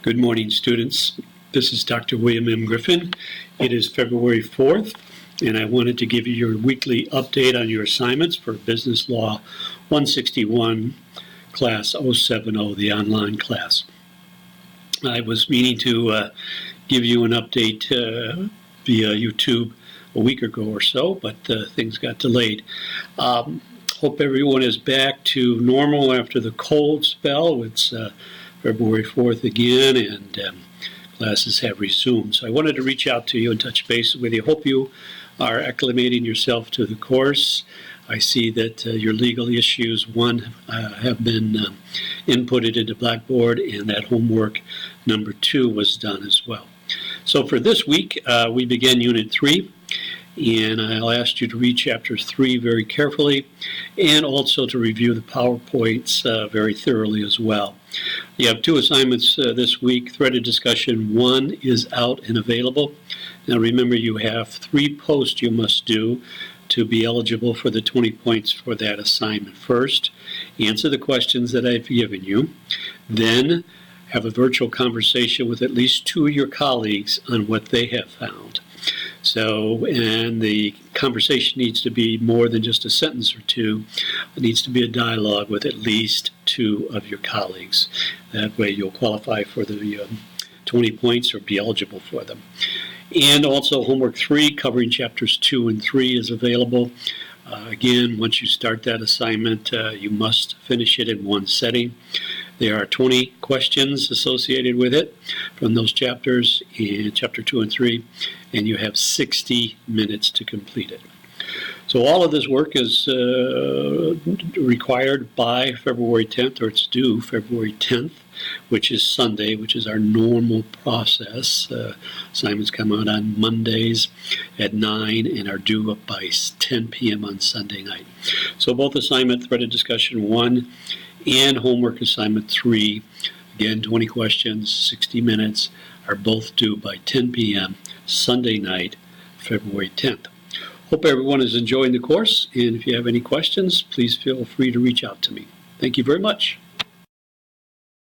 Good morning, students. This is Dr. William M. Griffin. It is February 4th, and I wanted to give you your weekly update on your assignments for Business Law 161, Class 070, the online class. I was meaning to give you an update via YouTube a week ago or so, but things got delayed. Hope everyone is back to normal after the cold spell. It's February 4th again, and classes have resumed. So I wanted to reach out to you and touch base with you. Hope you are acclimating yourself to the course. I see that your legal issues, have been inputted into Blackboard, and that homework number 2 was done as well. So for this week, we begin Unit 3. And I'll ask you to read Chapter 3 very carefully and also to review the PowerPoints very thoroughly as well. You have 2 assignments this week. Threaded Discussion 1 is out and available. Now remember, you have 3 posts you must do to be eligible for the 20 points for that assignment. First, answer the questions that I've given you. Then, have a virtual conversation with at least 2 of your colleagues on what they have found. So, and the conversation needs to be more than just a sentence or 2. It needs to be a dialogue with at least 2 of your colleagues. That way you'll qualify for the 20 points or be eligible for them. And also homework 3 covering chapters 2 and 3 is available. Again, once you start that assignment, you must finish it in one setting. There are 20 questions associated with it from those chapters in chapter 2 and 3, and you have 60 minutes to complete it. So all of this work is required by February 10th, or it's due February 10th, which is Sunday, which is our normal process. Assignments come out on Mondays at 9 and are due up by 10 p.m. on Sunday night. So both assignment Threaded Discussion 1 and homework assignment 3, again 20 questions, 60 minutes, are both due by 10 p.m. Sunday night, February 10th. Hope everyone is enjoying the course, and if you have any questions, please feel free to reach out to me. Thank you very much.